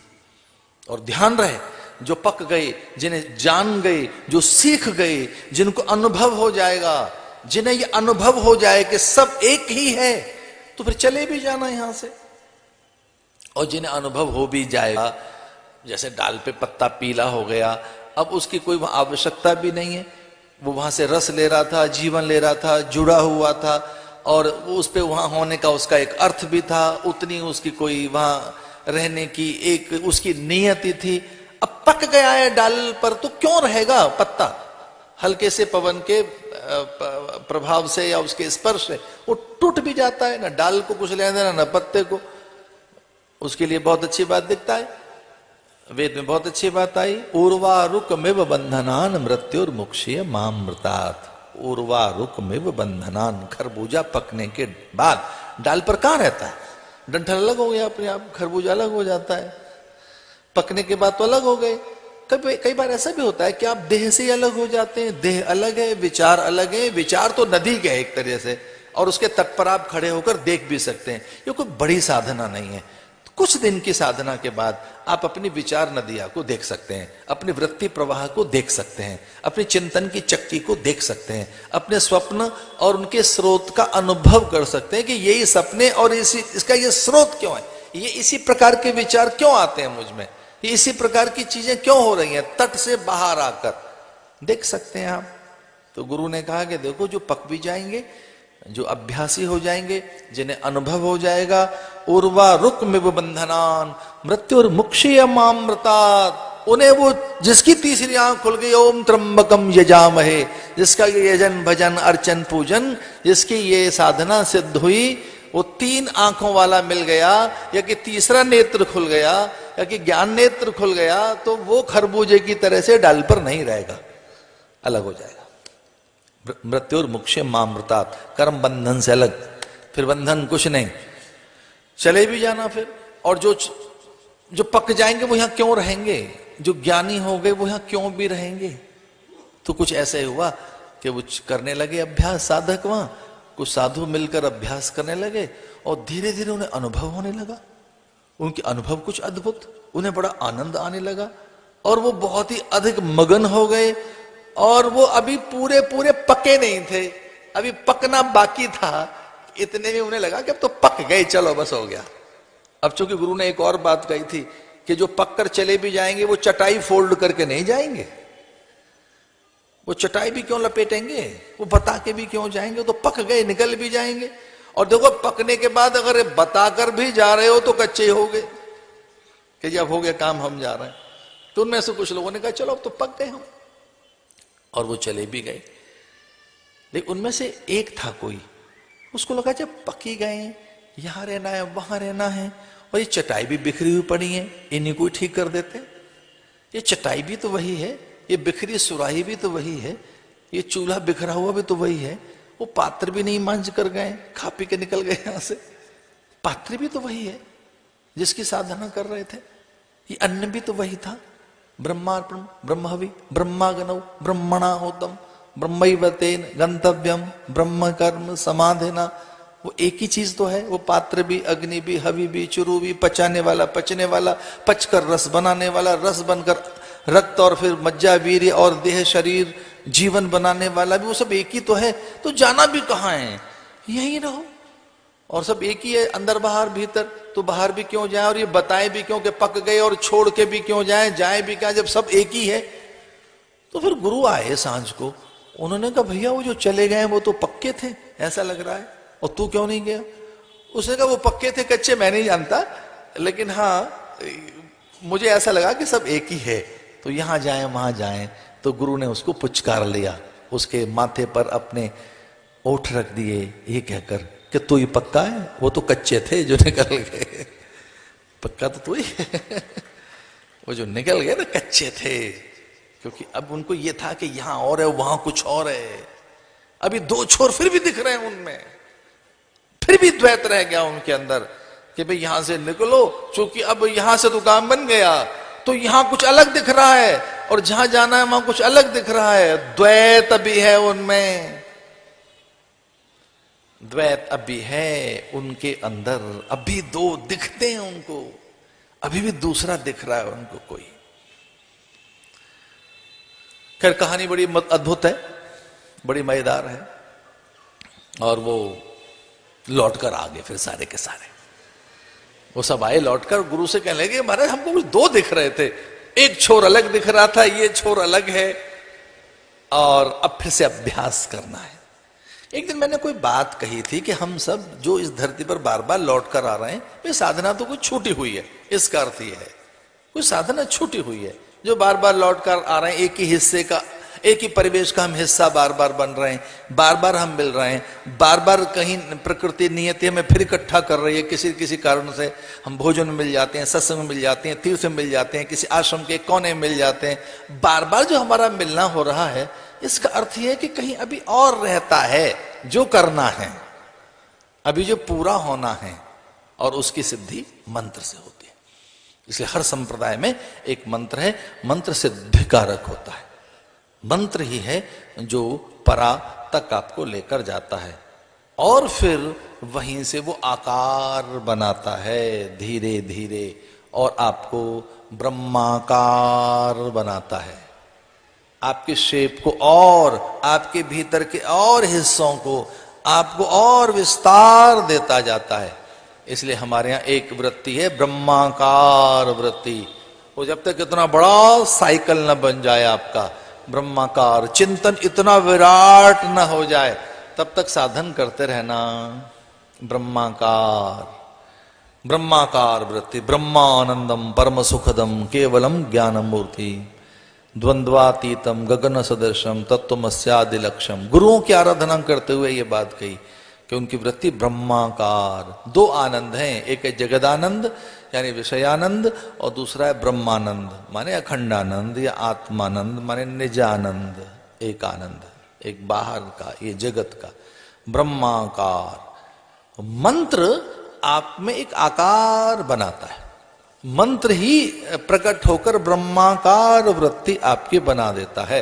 A: और ध्यान रहे, जो पक गए, जिन्हें जान गए, जो सीख गए, जिनको अनुभव हो जाएगा, जिन्हें ये अनुभव हो जाए कि सब एक ही है, तो फिर चले भी जाना यहां से। और जिन्हें अनुभव हो भी जाएगा, जैसे डाल पे पत्ता पीला हो गया, अब उसकी कोई आवश्यकता भी नहीं है, वो वहां से रस ले रहा था, जीवन ले रहा था, जुड़ा हुआ था, और उस पे वहां होने का उसका एक अर्थ भी था, उतनी उसकी कोई वहां रहने की एक उसकी नियति थी। अब पक गया है डाल पर, तो क्यों रहेगा पत्ता? हल्के से पवन के प्रभाव से या उसके स्पर्श से वो टूट भी जाता है। ना डाल को कुछ लेना देना, ना पत्ते को। उसके लिए बहुत अच्छी बात दिखता है, वेद में बहुत अच्छी बात आई, उर्वारुकमिव बंधनान मृत्युर्मुक्षीय मामृतात्। उर्वारुकमिव बंधनान, खरबूजा पकने के बाद डाल पर कहां रहता है? डंठल अलग हो गया अपने आप, खरबूजा अलग हो जाता है, पकने के बाद तो अलग हो गए। कई बार ऐसा भी होता है कि आप देह से अलग हो जाते हैं, देह अलग है, विचार अलग है। विचार तो नदी के है एक तरह से, और उसके तट पर आप खड़े होकर देख भी सकते हैं। ये कोई बड़ी साधना नहीं है। कुछ दिन की साधना के बाद आप अपनी विचार नदिया को देख सकते हैं, अपनी वृत्ति प्रवाह को देख सकते हैं, अपनी चिंतन की चक्की को देख सकते हैं, अपने स्वप्न और उनके स्रोत का अनुभव कर सकते हैं कि यही सपने और इसका ये स्रोत क्यों है, ये इसी प्रकार के विचार क्यों आते हैं मुझ में, ये इसी प्रकार की चीजें क्यों हो रही हैं, तट से बाहर आकर देख सकते हैं आप। तो गुरु ने कहा कि देखो, जो पक भी जाएंगे, जो अभ्यासी हो जाएंगे, जिन्हें अनुभव हो जाएगा, उर्वा रुक्मिव बंधनान मृत्युर्मुक्षीय मामृतात्, उन्हें वो जिसकी तीसरी आंख खुल गई, ओम त्र्यंबकम यजामहे, जिसका ये यजन भजन अर्चन पूजन, जिसकी ये साधना सिद्ध हुई, वो 3 आंखों वाला मिल गया, या कि तीसरा नेत्र खुल गया, या कि ज्ञान नेत्र खुल गया, तो वो खरबूजे की तरह से डाल पर नहीं रहेगा, अलग हो जाएगा। मृत्यु और मुक्षे मामृतात्, कर्म बंधन से अलग, फिर बंधन कुछ नहीं, चले भी जाना फिर। और जो पक जाएंगे वो यहां क्यों रहेंगे, जो ज्ञानी हो गए वो यहां क्यों भी रहेंगे। तो कुछ ऐसा ही हुआ कि वो करने लगे अभ्यास, साधक वहां कुछ साधु मिलकर अभ्यास करने लगे, और धीरे धीरे उन्हें अनुभव होने लगा। उनके अनुभव कुछ अद्भुत, उन्हें बड़ा आनंद आने लगा और वो बहुत ही अधिक मगन हो गए। और वो अभी पूरे पूरे पके नहीं थे, अभी पकना बाकी था। इतने में उन्हें लगा कि अब तो पक गए, चलो बस हो गया। अब चूंकि गुरु ने एक और बात कही थी कि जो पक कर चले भी जाएंगे वो चटाई फोल्ड करके नहीं जाएंगे, वो चटाई भी क्यों लपेटेंगे, वो बता के भी क्यों जाएंगे, तो पक गए, निकल भी जाएंगे। और देखो पकने के बाद अगर बताकर भी जा रहे हो तो कच्चे हो गए कि जब हो गया काम, हम जा रहे हैं। तो उनमें से कुछ लोगों ने कहा चलो अब तो पक गए हम, और वो चले भी गए। लेकिन उनमें से एक था कोई, उसको लगा जब पक ही गए, यहां रहना है वहां रहना है, और ये चटाई भी बिखरी हुई पड़ी है, इन्हीं को ठीक कर देते। ये चटाई भी तो वही है, ये बिखरी सुराही भी तो वही है, ये चूल्हा बिखरा हुआ भी तो वही है, वो पात्र भी नहीं मांझ कर गए, खा पी के निकल गए यहां से। पात्र भी तो वही है जिसकी साधना कर रहे थे, ये अन्न भी तो वही था। ब्रह्मार्पण ब्रह्महवि ब्रह्मागनौ ब्रह्मणाहुतम ब्रह्मैवतेन गंतव्यम ब्रह्म कर्म समाधिना। वो एक ही चीज तो है, वो पात्र भी, अग्नि भी, हवि भी, चुरु भी, पचाने वाला, पचने वाला, पचकर रस बनाने वाला, रस बनकर रक्त और फिर मज्जा वीर्य और देह शरीर जीवन बनाने वाला भी, वो सब एक ही तो है। तो जाना भी कहाँ है, यही रहो। और सब एक ही है, अंदर बाहर भीतर, तो बाहर भी क्यों जाए, और ये बताएं भी क्यों कि पक गए, और छोड़ के भी क्यों जाए, जाए भी क्या जब सब एक ही है। तो फिर गुरु आए सांझ को, उन्होंने कहा भैया वो जो चले गए वो तो पक्के थे ऐसा लग रहा है, और तू क्यों नहीं गया। उसने कहा वो पक्के थे कच्चे मैं नहीं जानता, लेकिन हाँ मुझे ऐसा लगा कि सब एक ही है, तो यहां जाएं वहां जाएं। तो गुरु ने उसको पुचकार लिया, उसके माथे पर अपने ओठ रख दिए, ये कहकर कि तू ही पक्का है, वो तो कच्चे थे जो निकल गए, पक्का तो तू ही है। वो जो निकल गए ना कच्चे थे, क्योंकि अब उनको ये था कि यहां और है वहां कुछ और है। अभी दो छोर फिर भी दिख रहे हैं उनमें, फिर भी द्वैत रह गया उनके अंदर कि भाई यहां से निकलो, क्योंकि अब यहां से तो काम बन गया, तो यहां कुछ अलग दिख रहा है, और जहां जाना है वहां कुछ अलग दिख रहा है। द्वैत अभी है उनमें, द्वैत अभी है उनके अंदर, अभी दो दिखते हैं उनको, अभी भी दूसरा दिख रहा है उनको कोई। खैर कहानी बड़ी अद्भुत है, बड़ी मजेदार है। और वो लौटकर आ गए फिर सारे के सारे, वो सब आए लौटकर, गुरु से कहने लगे महाराज हमको कुछ दो दिख रहे थे, एक छोर अलग दिख रहा था, ये छोर अलग है, और अब फिर से अभ्यास करना है। एक दिन मैंने कोई बात कही थी कि हम सब जो इस धरती पर बार बार लौट कर आ रहे हैं, ये साधना तो कुछ छूटी हुई है, इसका अर्थ ये है कोई साधना छूटी हुई है। जो बार बार लौट कर आ रहे हैं, एक ही हिस्से का, एक ही परिवेश का हम हिस्सा बार बार बन रहे हैं, बार बार हम मिल रहे हैं, बार बार कहीं प्रकृति नियति हमें फिर इकट्ठा कर रही है, किसी किसी कारण से हम भोजन में मिल जाते हैं, सत्संग में मिल जाते हैं, तीर्थ में मिल जाते हैं, किसी आश्रम के कोने में मिल जाते हैं। बार बार जो हमारा मिलना हो रहा है, इसका अर्थ यह है कि कहीं अभी और रहता है जो करना है, अभी जो पूरा होना है, और उसकी सिद्धि मंत्र से होती है। इसलिए हर संप्रदाय में एक मंत्र है, मंत्र सिद्धिकारक होता है। मंत्र ही है जो परा तक आपको लेकर जाता है, और फिर वहीं से वो आकार बनाता है धीरे धीरे, और आपको ब्रह्माकार बनाता है, आपके शेप को और आपके भीतर के और हिस्सों को आपको और विस्तार देता जाता है। इसलिए हमारे यहाँ एक वृत्ति है ब्रह्माकार वृत्ति, वो जब तक इतना बड़ा साइकिल न बन जाए आपका, ब्रह्माकार चिंतन इतना विराट न हो जाए, तब तक साधन करते रहना। ब्रह्माकार ब्रह्माकार वृत्ति, ब्रह्मानंदम परम सुखदम केवलम ज्ञानम मूर्ति द्वंद्वातीतम गगन सदृशम तत्वमस्यादि लक्ष्यम। गुरुओं की आराधना करते हुए ये बात कही कि उनकी वृत्ति ब्रह्माकार। दो आनंद हैं, एक है जगदानंद यानी विषयानंद, और दूसरा है ब्रह्मानंद माने अखंडानंद या आत्मानंद माने निजानंद, एक आनंद, एक बाहर का, ये जगत का। ब्रह्माकार मंत्र आप में एक आकार बनाता है, मंत्र ही प्रकट होकर ब्रह्माकार वृत्ति आपकी बना देता है।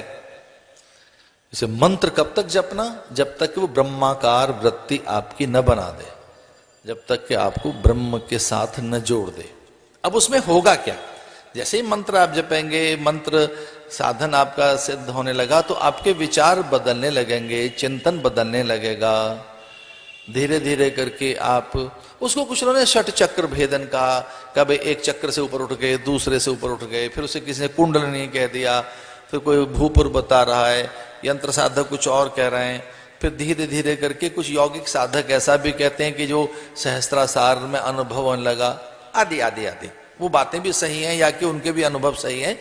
A: इसे मंत्र कब तक जपना, जब तक कि वो ब्रह्माकार वृत्ति आपकी न बना दे, जब तक कि आपको ब्रह्म के साथ न जोड़ दे। अब उसमें होगा क्या? जैसे ही मंत्र आप जपेंगे, मंत्र साधन आपका सिद्ध होने लगा, तो आपके विचार बदलने लगेंगे, चिंतन बदलने लगेगा। धीरे धीरे करके आप उसको, कुछ लोगों ने षट चक्र भेदन कहा, कभी एक चक्र से ऊपर उठ गए, दूसरे से ऊपर उठ गए, फिर उसे किसी ने कुंडलिनी कह दिया, फिर कोई भूपुर बता रहा है, यंत्र साधक कुछ और कह रहे हैं, फिर धीरे धीरे करके कुछ यौगिक साधक ऐसा भी कहते हैं कि जो सहस्त्रासार में अनुभव होने लगा, आदि आदि आदि। वो बातें भी सही हैं या कि उनके भी अनुभव सही हैं,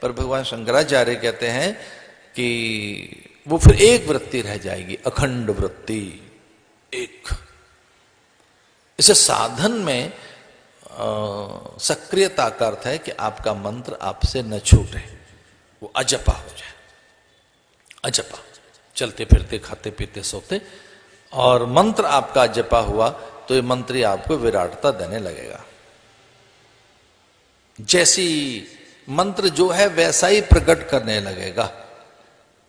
A: पर भगवान शंकराचार्य कहते हैं कि वो फिर एक वृत्ति रह जाएगी, अखंड वृत्ति एक। इसे साधन में सक्रियता का अर्थ है कि आपका मंत्र आपसे न छूटे, वो अजपा हो जाए, अजपा, चलते फिरते खाते पीते सोते, और मंत्र आपका जपा हुआ तो ये मंत्र आपको विराटता देने लगेगा। जैसी मंत्र जो है वैसा ही प्रकट करने लगेगा,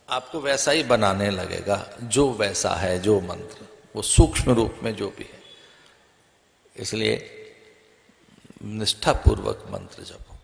A: आपको वैसा ही बनाने लगेगा, जो वैसा है, जो मंत्र वो सूक्ष्म रूप में जो भी है। इसलिए निष्ठापूर्वक मंत्र जपो।